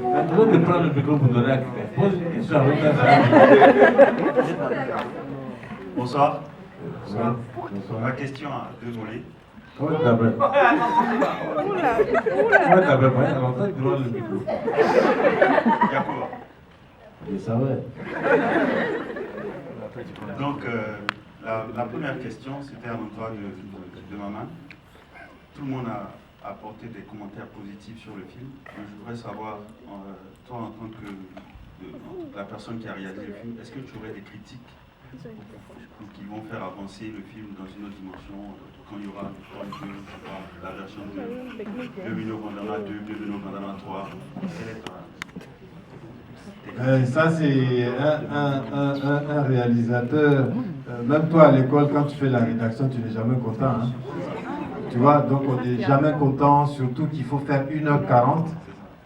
Maintenant de prendre le micro pour donner à quelqu'un. Pose une question avec ta. Bonsoir. Bonsoir. Ma question a deux volets. Comment tu t'appelles? Comment tu t'appelles? Moi, il y a longtemps que tu demandes le micro. Yacoub. Je savais. Donc, la première question, c'était à l'endroit de maman. Tout le monde a apporté des commentaires positifs sur le film. Mais je voudrais savoir, toi, en tant que la personne qui a réalisé le film, est-ce que tu aurais des critiques qui vont faire avancer le film dans une autre dimension quand il y aura la version de Bienvenue au Gondama 2, Bienvenue au Gondama 3? Ça, c'est un réalisateur. Même toi, à l'école, quand tu fais la rédaction, tu n'es jamais content. Hein? Tu vois, donc on n'est jamais content, surtout qu'il faut faire 1h40.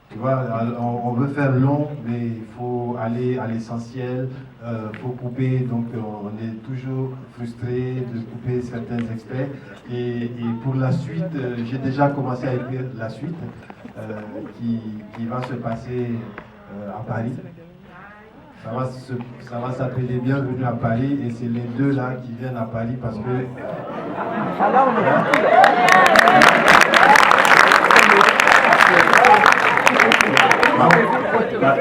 Tu vois, on veut faire long, mais il faut aller à l'essentiel, il faut couper, donc on est toujours frustré de couper certains extraits. Et pour la suite, j'ai déjà commencé à écrire la suite qui va se passer à Paris. Ça va s'appeler Bienvenue à Paris, et c'est les deux là qui viennent à Paris parce que... Alors,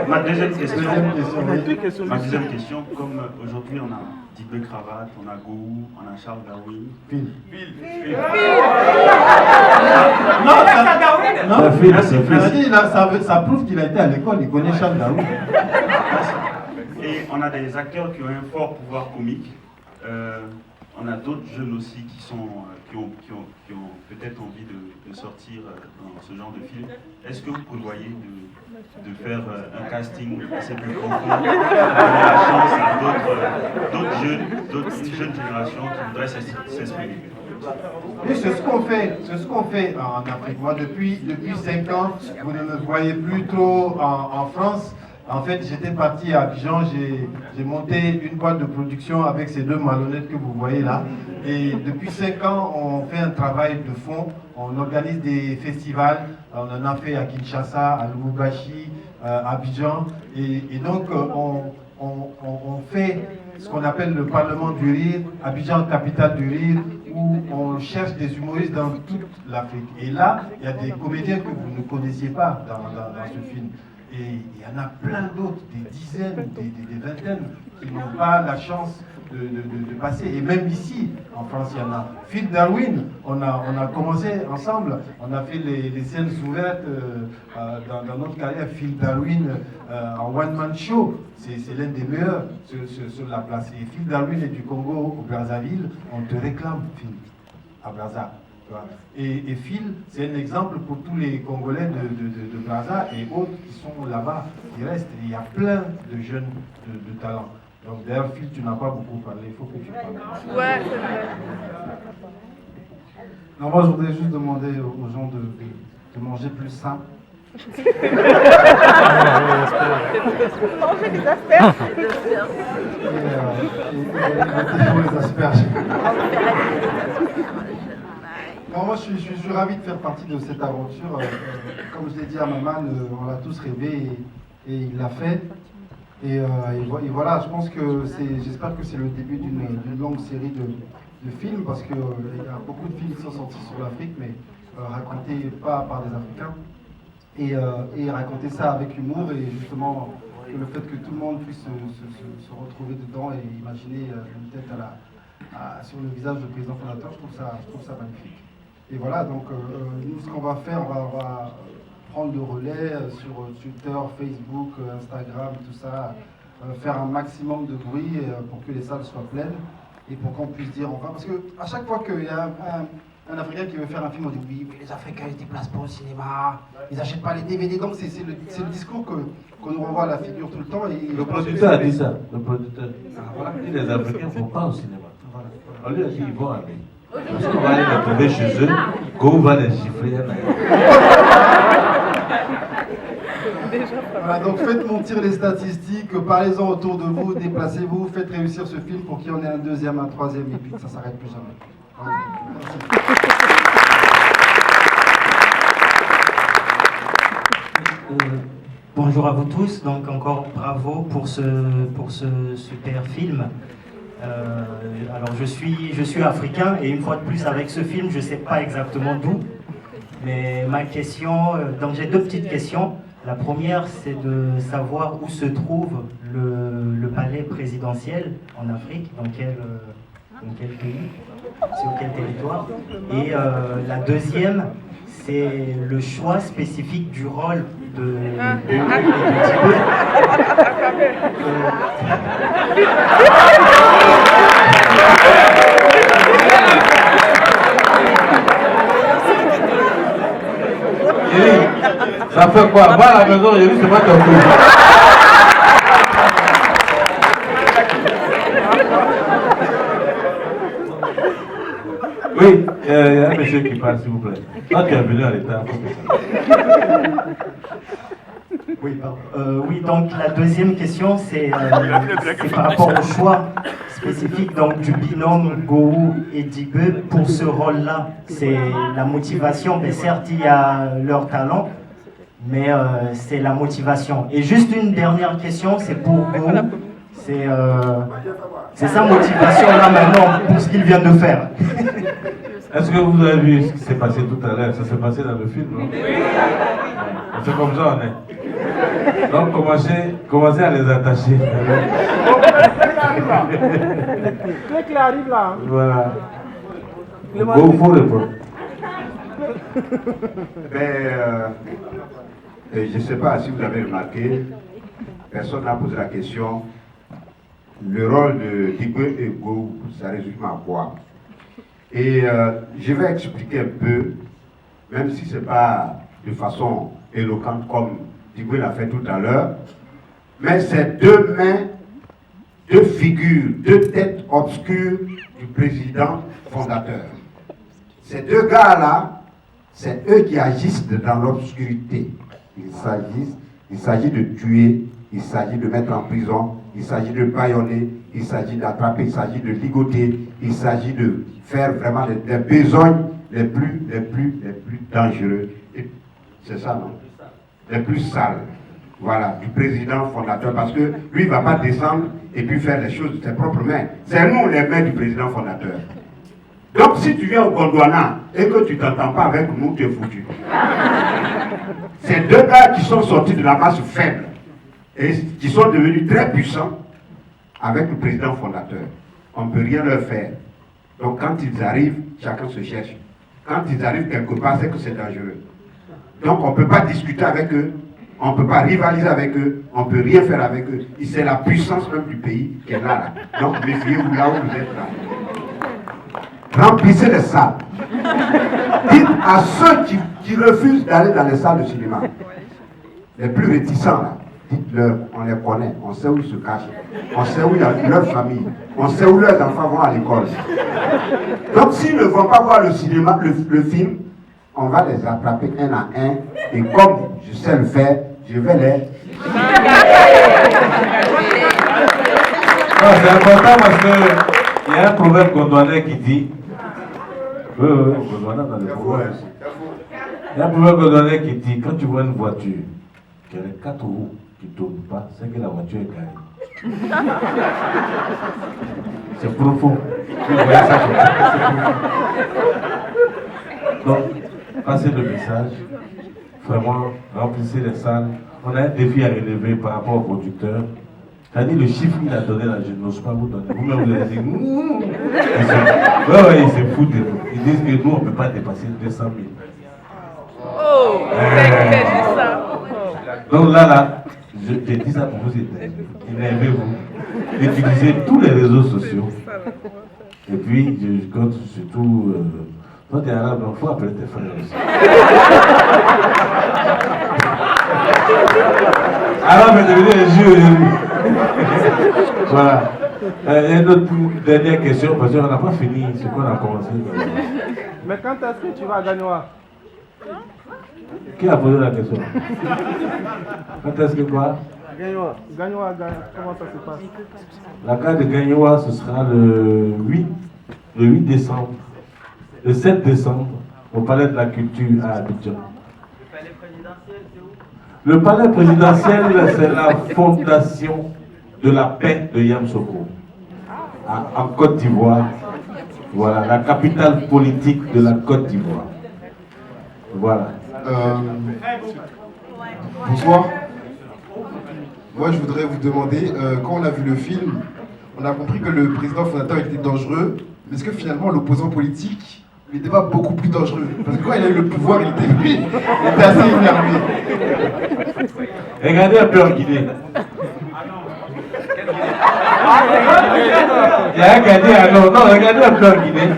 ma deuxième question, comme aujourd'hui on a Dibé Cravate, on a Gou, on a Charles Darwin. Phil. Ça prouve qu'il a été à l'école, il connaît Charles Darwin. Et on a des acteurs qui ont un fort pouvoir comique. On a d'autres jeunes aussi qui ont peut-être envie de sortir dans ce genre de film. Est-ce que vous prévoyez de faire un casting assez plus profond, donner la chance à d'autres jeunes générations qui voudraient s'exprimer? Oui, c'est ce qu'on fait en Afrique. Moi, depuis 5 ans, vous ne me voyez plus trop en France. En fait, j'étais parti à Abidjan, j'ai monté une boîte de production avec ces deux malhonnêtes que vous voyez là. Et depuis 5 ans, on fait un travail de fond, on organise des festivals, on en a fait à Kinshasa, à Lubumbashi, à Abidjan. Et donc, on fait ce qu'on appelle le Parlement du Rire, Abidjan, capitale du rire, où on cherche des humoristes dans toute l'Afrique. Et là, il y a des comédiens que vous ne connaissiez pas dans ce film. Et il y en a plein d'autres, des dizaines, des vingtaines, qui n'ont pas la chance de passer. Et même ici, en France, il y en a. Phil Darwin, on a commencé ensemble, on a fait les scènes ouvertes dans notre carrière. Phil Darwin en one-man show, c'est l'un des meilleurs sur la place. Et Phil Darwin est du Congo au Brazzaville, on te réclame, Phil, à Brazza. Et Phil, c'est un exemple pour tous les Congolais de Brazza et autres qui sont là-bas, qui restent. Et il y a plein de jeunes de talent. Donc d'ailleurs, Phil, tu n'as pas beaucoup parlé, il faut que tu parles. Ouais, c'est vrai. Non, moi, je voudrais juste demander aux gens de manger plus sain. Manger des asperges. Et les asperges. Non, moi, je suis ravi de faire partie de cette aventure. Comme je l'ai dit à Maman, on l'a tous rêvé et il l'a fait. Et voilà, je pense que j'espère que c'est le début d'une longue série de films, parce qu'il y a beaucoup de films qui sont sortis sur l'Afrique, mais racontés pas par des Africains. Et raconter ça avec humour, et justement que le fait que tout le monde puisse se retrouver dedans et imaginer une tête sur le visage du président fondateur, je trouve ça magnifique. Et voilà, donc nous, ce qu'on va faire, on va prendre le relais sur Twitter, Facebook, Instagram, tout ça, faire un maximum de bruit pour que les salles soient pleines et pour qu'on puisse dire enfin, parce qu'à chaque fois qu'il y a un Africain qui veut faire un film, on dit oui, mais les Africains ils se déplacent pas au cinéma, ils n'achètent pas les DVD, donc c'est le discours qu'on nous renvoie à la figure tout le temps. Et le producteur a dit ça, le producteur. Voilà. Il dit les Africains ne vont pas au cinéma. Voilà. On lui a dit ils vont aller. Parce qu'on va aller les trouver chez eux, qu'on va les chiffrer. Voilà, donc faites monter les statistiques, parlez-en autour de vous, déplacez-vous, faites réussir ce film pour qu'il y en ait un deuxième, un troisième, et puis que ça ne s'arrête plus jamais. Voilà. Merci. Bonjour à vous tous, donc encore bravo pour ce super film. Alors je suis africain et une fois de plus avec ce film, je ne sais pas exactement d'où, mais ma question, donc j'ai deux petites questions. La première, c'est de savoir où se trouve le palais présidentiel en Afrique, dans quel pays, sur quel territoire. Et la deuxième, c'est le choix spécifique du rôle de Ça fait quoi? Moi à la maison, j'ai vu, c'est pas ton coup. Oui, il y a un monsieur qui parle, s'il vous plaît. Quand tu es venu à l'État, oui, pardon. Oui, donc la deuxième question, c'est par rapport au choix spécifique donc, du binôme Gowou et Digbe pour ce rôle-là. C'est la motivation, mais certes, il y a leur talent, mais c'est la motivation. Et juste une dernière question, c'est pour Gowou. C'est sa motivation là maintenant pour ce qu'il vient de faire. Est-ce que vous avez vu ce qui s'est passé tout à l'heure? Ça s'est passé dans le film, non? C'est comme ça, on est. Donc, commencez à les attacher. Clé arrive là. Voilà. Go for it, bro. Je ne sais pas si vous avez remarqué, personne n'a posé la question. Le rôle de Digbe et Go, ça résume à quoi? Et je vais expliquer un peu, même si ce n'est pas de façon éloquente comme Digbe l'a fait tout à l'heure, mais c'est deux mains, deux figures, deux têtes obscures du président fondateur. Ces deux gars-là, c'est eux qui agissent dans l'obscurité. Il s'agit de tuer, il s'agit de mettre en prison, il s'agit de bâillonner, il s'agit d'attraper, il s'agit de ligoter, il s'agit de faire vraiment les besognes les plus dangereux. C'est ça, non? Les plus sales. Voilà, du président fondateur. Parce que lui, il ne va pas descendre et puis faire les choses de ses propres mains. C'est nous les mains du président fondateur. Donc si tu viens au Gondwana et que tu ne t'entends pas avec nous, tu es foutu. C'est deux gars qui sont sortis de la masse faible et qui sont devenus très puissants avec le président fondateur. On ne peut rien leur faire. Donc quand ils arrivent, chacun se cherche. Quand ils arrivent quelque part, c'est que c'est dangereux. Donc on ne peut pas discuter avec eux, on ne peut pas rivaliser avec eux, on ne peut rien faire avec eux. C'est la puissance même du pays qui est là. Donc méfiez-vous là où vous êtes là. Remplissez les salles. Dites à ceux qui refusent d'aller dans les salles de cinéma, les plus réticents là, dites-leur, on les connaît, on sait où ils se cachent, on sait où il y a leur famille, on sait où leurs enfants vont à l'école. Donc s'ils ne vont pas voir le cinéma, le film, on va les attraper un à un, et comme je sais le faire, je vais les... Non, c'est important parce qu'il y a un proverbe gondwanais qui dit... Oui, gondwanais dans le proverbe. Il y a un proverbe gondwanais qui dit, quand tu vois une voiture, qui a les 4 roues qui ne tournent pas, c'est que la voiture est carrée. C'est profond. Vous voyez ça comme ça. Donc, passez le message. Vraiment, remplissez les salles. On a un défi à relever par rapport au producteur. C'est-à-dire le chiffre qu'il a donné là, je n'ose pas vous donner. Vous-même, vous allez dire, ouais, ils se foutent de nous. Ils disent que nous, on ne peut pas dépasser 200 000. Oh, c'est juste ça. Donc là, je dis ça pour vous énervez-vous. Utilisez tous les réseaux sociaux. Et puis, je compte surtout... toi, tu es arabe, donc il faut appeler tes frères aussi. Arabe est devenu un jeu aujourd'hui. Voilà. Et notre dernière question, parce qu'on n'a pas fini ce qu'on a commencé. Mais quand est-ce que tu vas à Gagnoa? Qui a posé la question? Quand est-ce que quoi? Gagnoa, comment ça se passe? La carte de Gagnoa, ce sera le 8 décembre. Le 7 décembre, au Palais de la Culture à Abidjan. Le palais présidentiel, c'est où? Le palais présidentiel, c'est la fondation de la paix de Yamoussoukro, en Côte d'Ivoire. Voilà, la capitale politique de la Côte d'Ivoire. Voilà. Bonsoir. Moi, je voudrais vous demander, quand on a vu le film, on a compris que le président fondateur était dangereux, mais est-ce que finalement l'opposant politique il n'était pas beaucoup plus dangereux? Parce que quand il a eu le pouvoir, il était assez énervé. Regardez un peu en Guinée. Il a regardé, regardez un peu en Guinée.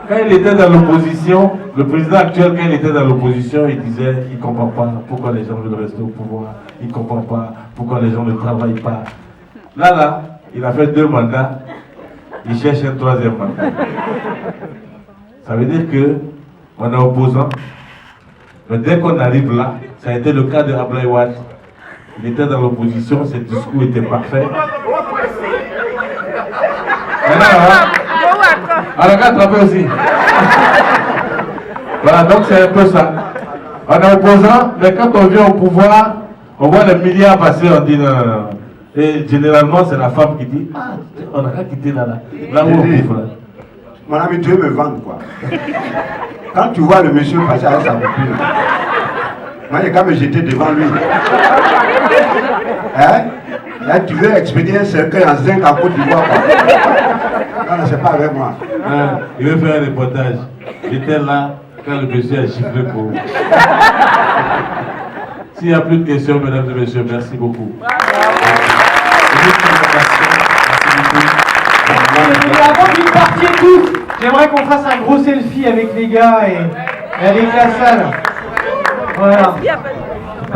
Quand il était dans l'opposition, le président actuel, quand il était dans l'opposition, il disait il ne comprend pas pourquoi les gens veulent rester au pouvoir, il ne comprend pas pourquoi les gens ne travaillent pas. Là, il a fait 2 mandats, il cherche un 3e mandat. Ça veut dire qu'on est opposant, mais dès qu'on arrive là, ça a été le cas de Ablaye Wade. Il était dans l'opposition, ses discours étaient parfaits. On a attrapé aussi. Voilà, donc c'est un peu ça. On est opposant, mais quand on vient au pouvoir, on voit les milliards passer, on dit non. Et généralement, c'est la femme qui dit ah, on n'a qu'à quitter là où on couvre là. Mon ami, tu veux me vendre quoi? Quand tu vois le monsieur passer avec sa copine, moi j'ai qu'à me jeter devant lui. Hein? Là, tu veux expédier un cercueil en zinc en Côte d'Ivoire quoi? Non, c'est pas avec moi. Il veut faire un reportage. J'étais là quand le monsieur a chiffré pour. S'il n'y a plus de questions, mesdames et messieurs, merci beaucoup. Avant que vous partiez tous, j'aimerais qu'on fasse un gros selfie avec les gars et avec la salle. Voilà.